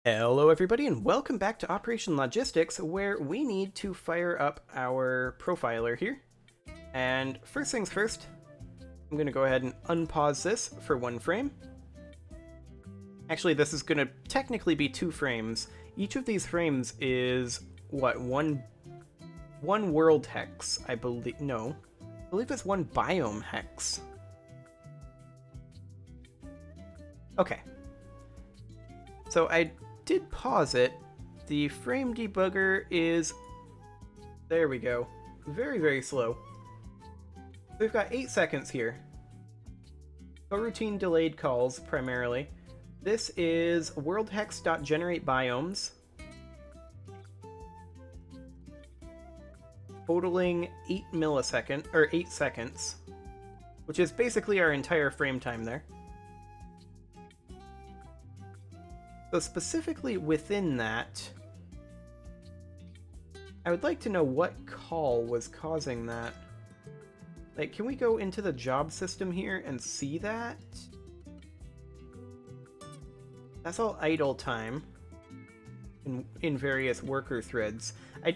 Hello everybody and welcome back to Operation Logistics, where we need to fire up our profiler here. And first things first, I'm going to go ahead and unpause this for 1 frame. Actually, this is going to technically be 2 frames. Each of these frames is, what, one world hex, I believe. No, I believe it's 1 biome hex. Okay. So I did pause it. The frame debugger is, there we go, very, very slow. We've got 8 seconds here. Coroutine delayed calls, primarily. This is worldhex.generate biomes, totaling 8 seconds, which is basically our entire frame time there. So specifically within that, I would like to know what call was causing that. Like, can we go into the job system here and see that? That's all idle time in various worker threads.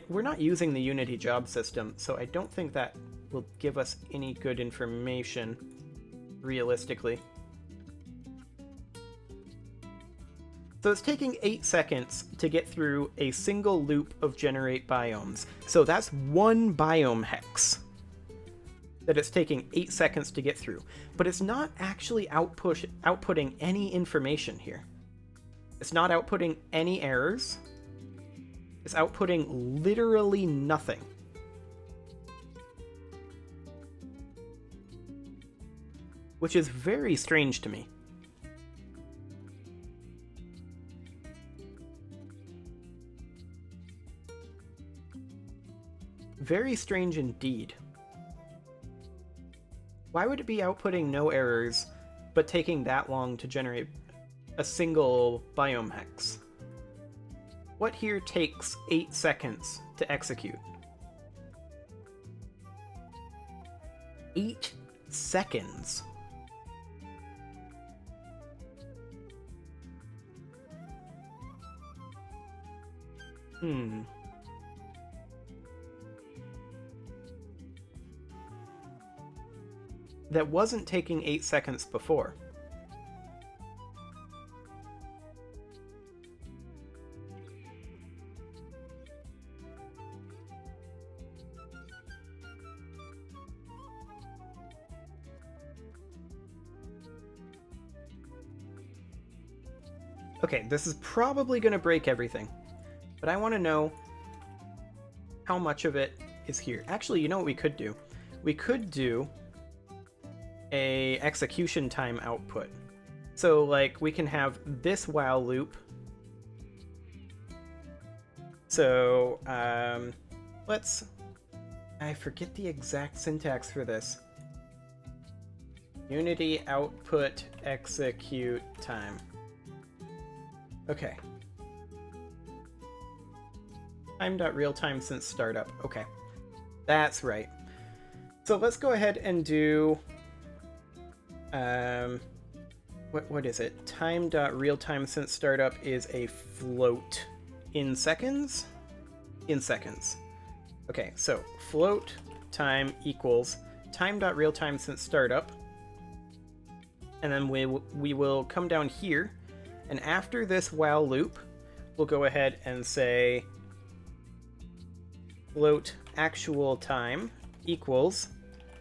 We're not using the Unity job system, so I don't think that will give us any good information, realistically. So it's taking 8 seconds to get through a single loop of generate biomes. So that's 1 biome hex that it's taking 8 seconds to get through. But it's not actually outputting any information here. It's not outputting any errors. It's outputting literally nothing. Which is very strange to me. Very strange indeed. Why would it be outputting no errors, but taking that long to generate a single biome hex? What here takes 8 seconds to execute? 8 seconds. That wasn't taking 8 seconds before. Okay, this is probably going to break everything, but I want to know how much of it is here. Actually, you know what we could do? We could do a execution time output. So like we can have this while loop. So I forget the exact syntax for this. Unity output execute time. Okay. Time.realtime since startup. Okay. That's right. So let's go ahead and do what is it? Time.realtime since startup is a float in seconds? In seconds. Okay, so float time equals time.realtime since startup. And then we will come down here, and after this while loop, we'll go ahead and say float actual time equals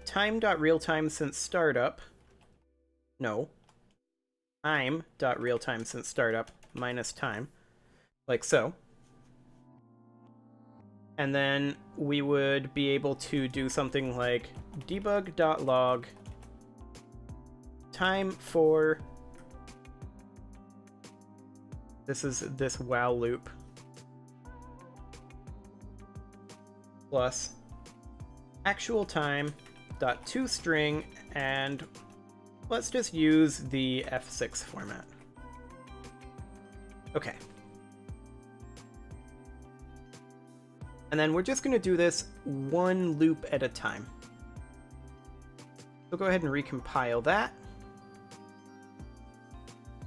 time.realtime since startup. No. Time.realtime since startup minus time. Like so. And then we would be able to do something like debug.log time for this while loop plus actual time dot toString, and let's just use the F6 format. Okay. And then we're just going to do this 1 loop at a time. We'll go ahead and recompile that.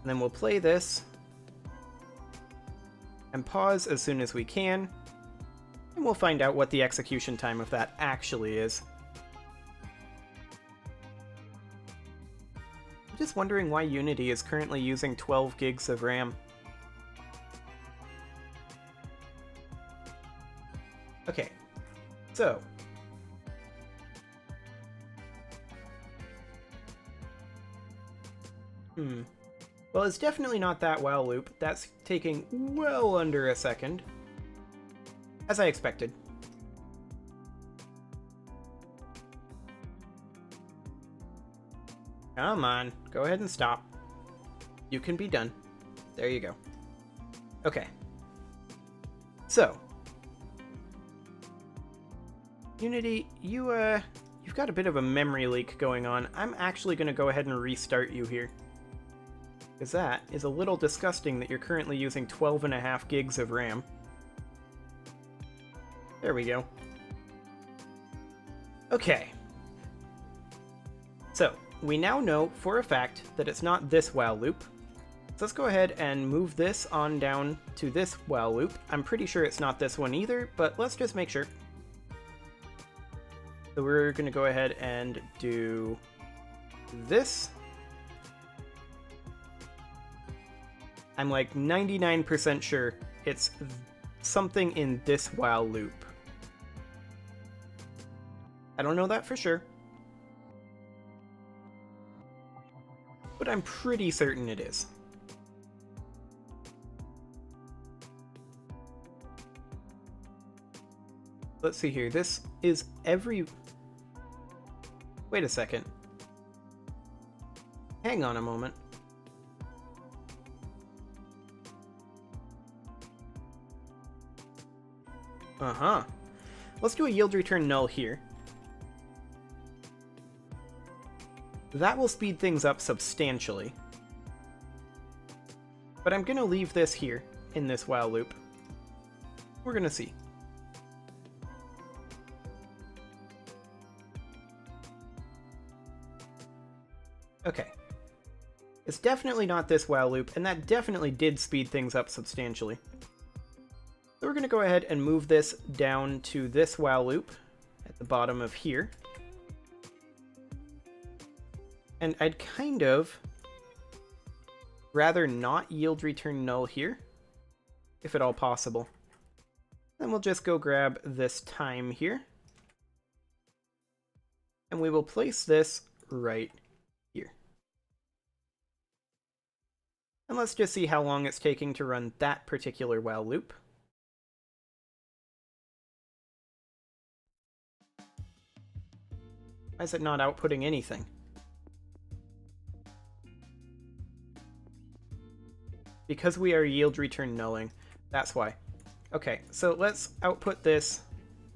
And then we'll play this. and pause as soon as we can, and we'll find out what the execution time of that actually is. I'm just wondering why Unity is currently using 12 gigs of RAM. Okay, so well, it's definitely not that while loop. That's taking well under a second. As I expected. Come on, go ahead and stop. You can be done. There you go. Okay. So, Unity, you've got a bit of a memory leak going on. I'm actually going to go ahead and restart you here. Because that is a little disgusting that you're currently using 12.5 gigs of RAM. There we go. Okay. So, we now know for a fact that it's not this while loop. So let's go ahead and move this on down to this while loop. I'm pretty sure it's not this one either, but let's just make sure. So we're going to go ahead and do this. I'm like 99% sure it's something in this while loop. I don't know that for sure, but I'm pretty certain it is. Let's see here. This is every... Wait a second. Hang on a moment. Uh-huh. Let's do a yield return null here. That will speed things up substantially. But I'm going to leave this here in this while loop. We're going to see. Okay. It's definitely not this while loop, and that definitely did speed things up substantially. So we're going to go ahead and move this down to this while loop at the bottom of here. And I'd kind of rather not yield return null here, if at all possible. Then we'll just go grab this time here. And we will place this right here. And let's just see how long it's taking to run that particular while loop. Why is it not outputting anything? Because we are yield return nulling. That's why. Okay, so let's output this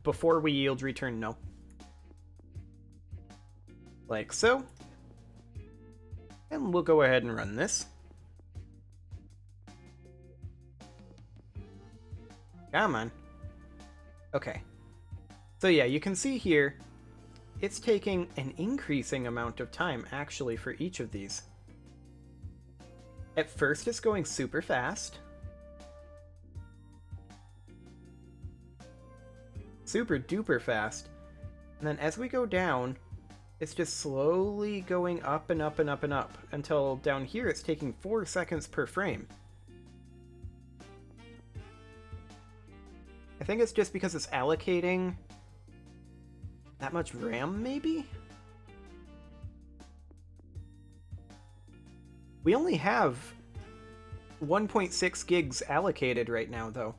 before we yield return null. Like so. And we'll go ahead and run this. Come on. Okay. So yeah, you can see here, it's taking an increasing amount of time actually for each of these. At first it's going super fast. Super duper fast. And then as we go down, it's just slowly going up and up and up and up until down here it's taking 4 seconds per frame. I think it's just because it's allocating that much RAM, maybe? We only have 1.6 gigs allocated right now, though.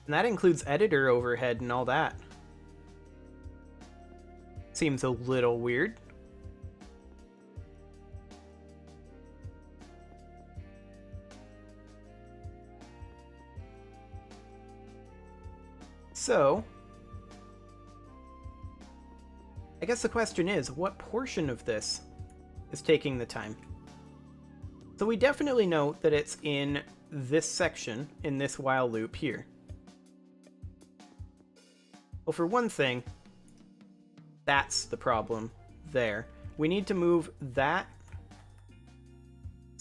And that includes editor overhead and all that. Seems a little weird. So, I guess the question is, what portion of this is taking the time? So we definitely know that it's in this section, in this while loop here. Well, for one thing, that's the problem there. We need to move that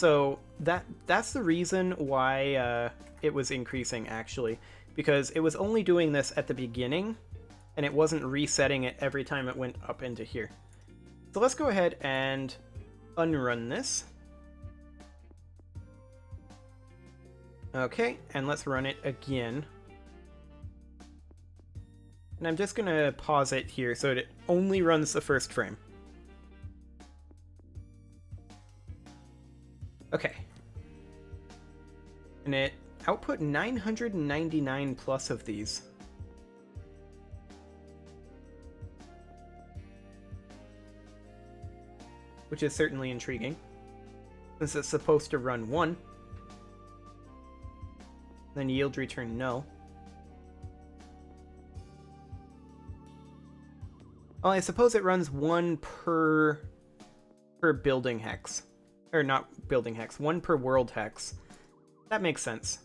So that's the reason why it was increasing, actually, because it was only doing this at the beginning, and it wasn't resetting it every time it went up into here. So let's go ahead and unrun this. Okay, and let's run it again. And I'm just gonna pause it here so that it only runs the first frame. Okay. And it output 999 plus of these. Which is certainly intriguing, since it's supposed to run 1. Then yield return null. Well, I suppose it runs 1 per building hex. Or not building hex, 1 per world hex. That makes sense.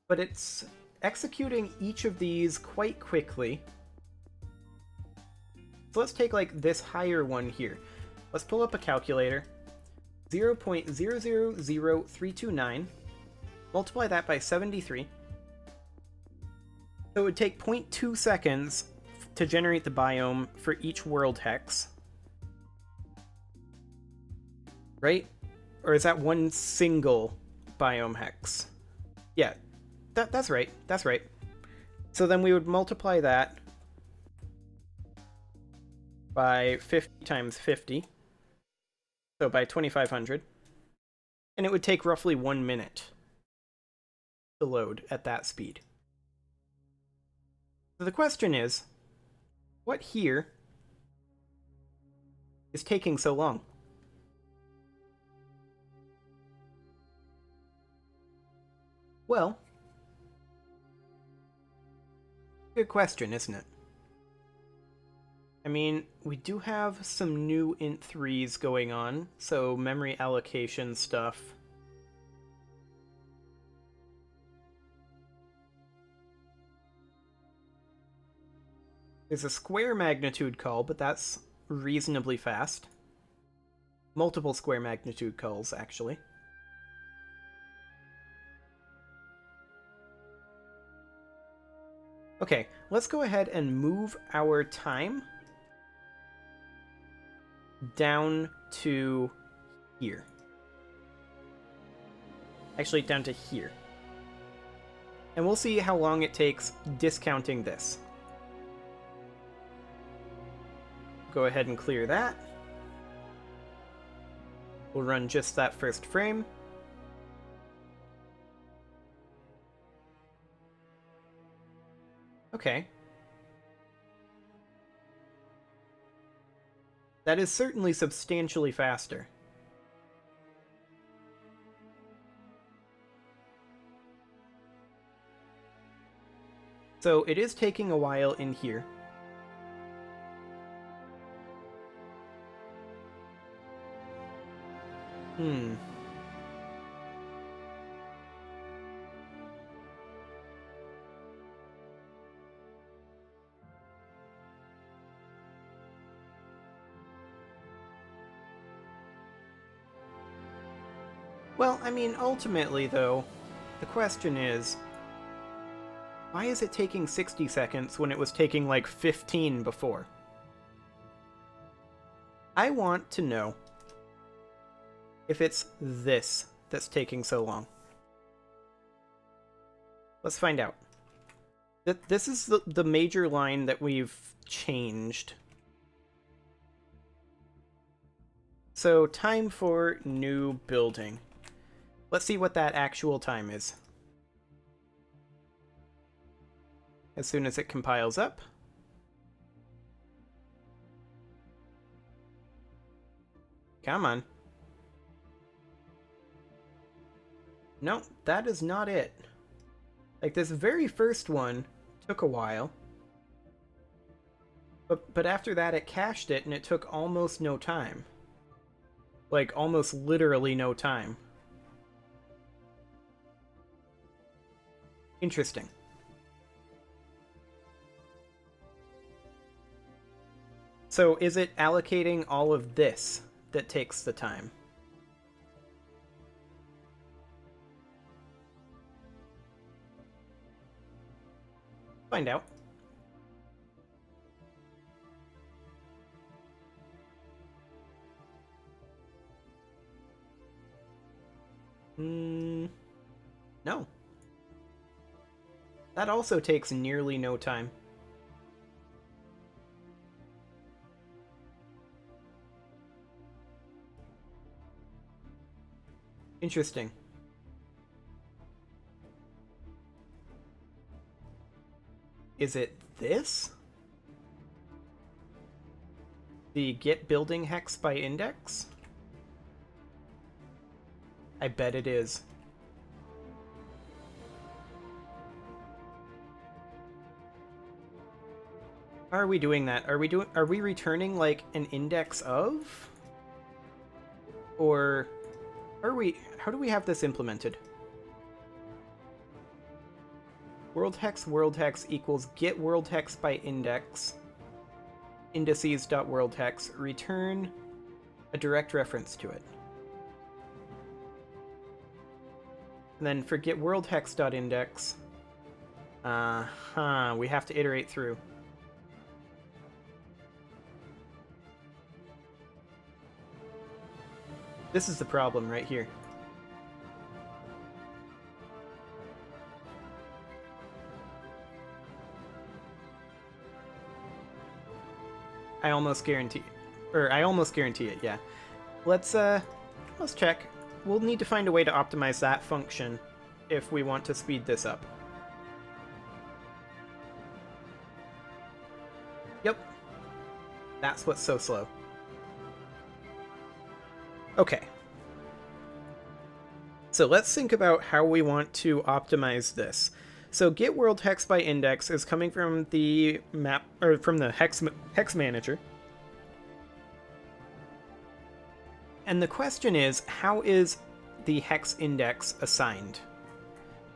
But it's executing each of these quite quickly. So let's take like this higher one here. Let's pull up a calculator. 0.000329. Multiply that by 73. So it would take 0.2 seconds to generate the biome for each world hex. Right? Or is that one single biome hex? Yeah, that's right. That's right. So then we would multiply that by 50 times 50. So by 2500. And it would take roughly 1 minute to load at that speed. So the question is, what here is taking so long? Well, good question, isn't it? I mean, we do have some new int3s going on, so memory allocation stuff. There's a square magnitude call, but that's reasonably fast. Multiple square magnitude calls, actually. Okay, let's go ahead and move our time down to here. Actually, down to here. And we'll see how long it takes discounting this. Go ahead and clear that. We'll run just that first frame. Okay. That is certainly substantially faster. So it is taking a while in here. Well, I mean, ultimately, though, the question is, why is it taking 60 seconds when it was taking like 15 before? I want to know if it's this that's taking so long. Let's find out. This is the major line that we've changed. So, time for new building. Let's see what that actual time is. As soon as it compiles up. Come on. No, that is not it. Like, this very first one took a while. But after that, it cached it, and it took almost no time. Like, almost literally no time. Interesting. So, is it allocating all of this that takes the time? Find out. No. That also takes nearly no time. Interesting. Is it this? The get building hex by index? I bet it is. How are we doing that? Are we returning like an index of? Or how do we have this implemented? World hex equals get world hex by index indices.world hex, return a direct reference to it. And then for get world hex.index, we have to iterate through. This is the problem right here. I almost guarantee it, yeah. Let's check. We'll need to find a way to optimize that function if we want to speed this up. Yep. That's what's so slow. Okay. So let's think about how we want to optimize this. So get world hex by index is coming from the map, or from the hex manager. And the question is, how is the hex index assigned?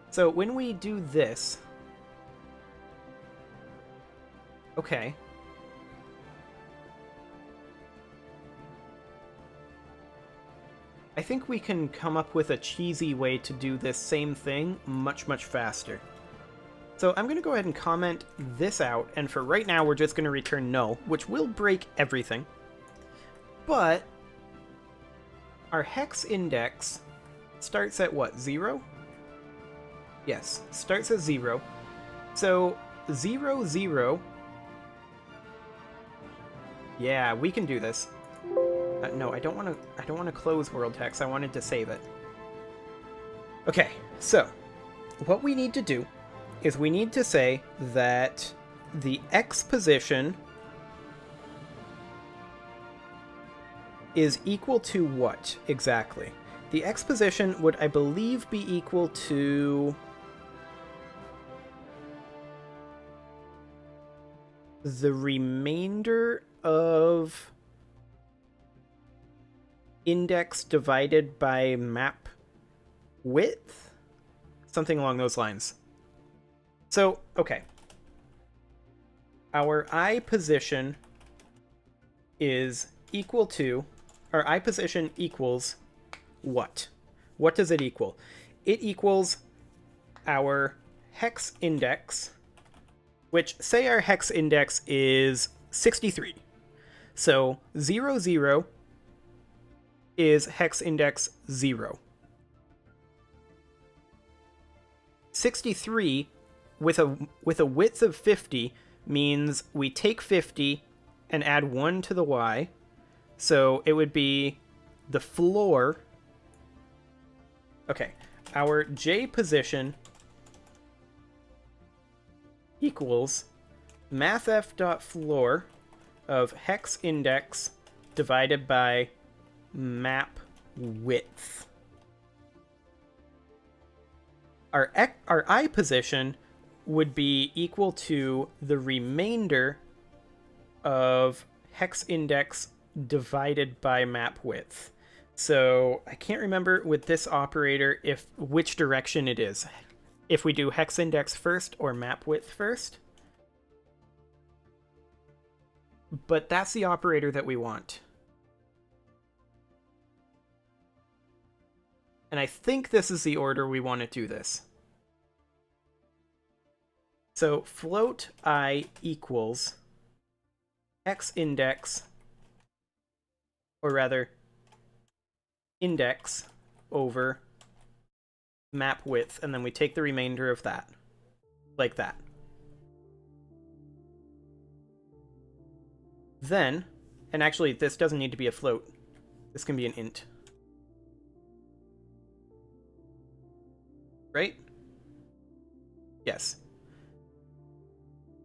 So when we do this, okay. I think we can come up with a cheesy way to do this same thing much, much faster. So I'm going to go ahead and comment this out, and for right now we're just going to return null, which will break everything. But our hex index starts at what, 0? Yes, starts at 0. So 0, 0. Yeah, we can do this. No, I don't want to close world hex. I wanted to save it. Okay, so what we need to do is we need to say that the X position is equal to what exactly? The X position would, I believe, be equal to the remainder of index divided by map width? Something along those lines. So, okay. Our I position is equal to, our I position equals what? What does it equal? It equals our hex index, which, say our hex index is 63. So 0, 0 is hex index 0. 63 with a width of 50 means we take 50 and add 1 to the y. So it would be the floor. Okay, our j position equals mathf.floor of hex index divided by map width. Our I position would be equal to the remainder of hex index divided by map width. So I can't remember with this operator which direction it is. If we do hex index first or map width first. But that's the operator that we want. And I think this is the order we want to do this. So float I equals x index, or rather index over map width, and then we take the remainder of that, like that. Then, and actually this doesn't need to be a float, this can be an int. Right? Yes.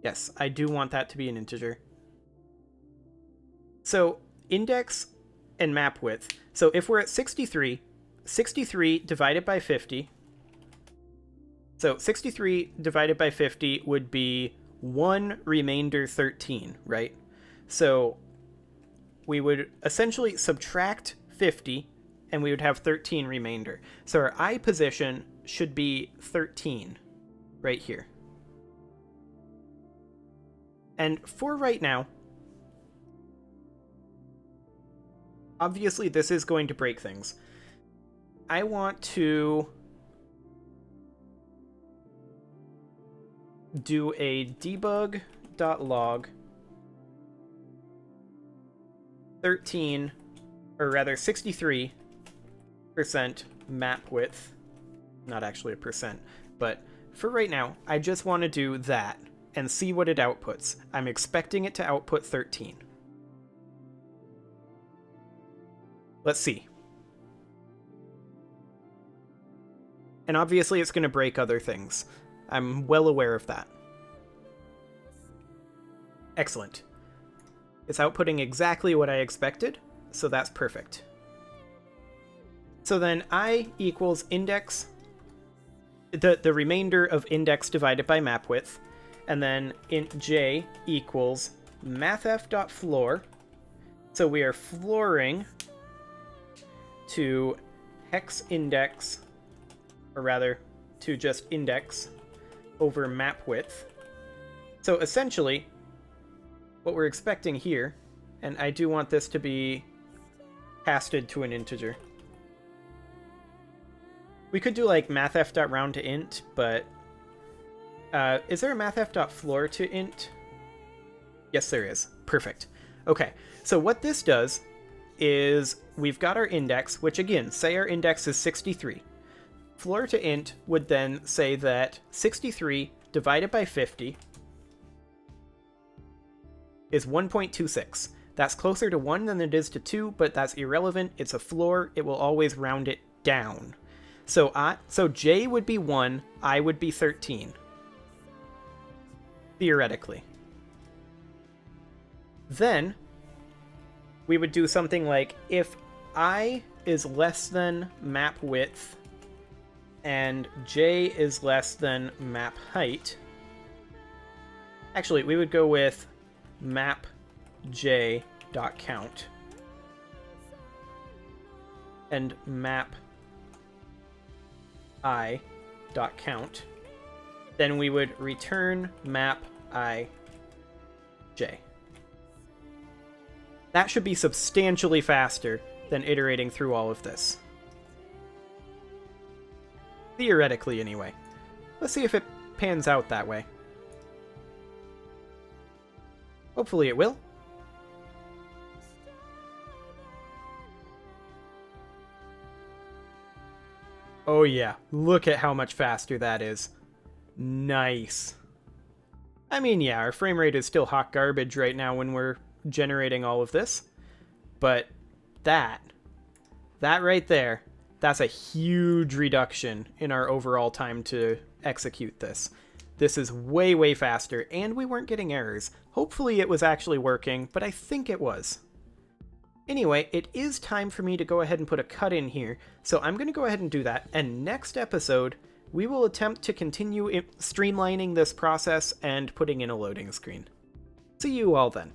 Yes, I do want that to be an integer. So index and map width. So if we're at 63, 63 divided by 50. So 63 divided by 50 would be 1 remainder 13, right? So we would essentially subtract 50 and we would have 13 remainder. So our I position should be 13 right here. And for right now, obviously this is going to break things. I want to do a debug.log 13, or rather 63% map width. Not actually a percent, but for right now, I just want to do that and see what it outputs. I'm expecting it to output 13. Let's see. And obviously it's going to break other things. I'm well aware of that. Excellent. It's outputting exactly what I expected, so that's perfect. So then I equals index, the remainder of index divided by map width, and then int j equals mathf.floor. So we are flooring to hex index, or rather to just index over map width. So essentially what we're expecting here, and I do want this to be casted to an integer. We could do like mathf.round to int, but is there a mathf.floor to int? Yes, there is. Perfect. Okay, so what this does is we've got our index, which again, say our index is 63. Floor to int would then say that 63 divided by 50 is 1.26. That's closer to 1 than it is to 2, but that's irrelevant. It's a floor. It will always round it down. So j would be 1, I would be 13. Theoretically. Then we would do something like if I is less than map width and j is less than map height. Actually, we would go with map j.count and map I.count. Then we would return map I j. That should be substantially faster than iterating through all of this. Theoretically, anyway. Let's see if it pans out that way. Hopefully it will. Oh yeah, look at how much faster that is. Nice. I mean, yeah, our frame rate is still hot garbage right now when we're generating all of this. But that right there, that's a huge reduction in our overall time to execute this. This is way, way faster, and we weren't getting errors. Hopefully it was actually working, but I think it was. Anyway, it is time for me to go ahead and put a cut in here, so I'm going to go ahead and do that, and next episode, we will attempt to continue streamlining this process and putting in a loading screen. See you all then.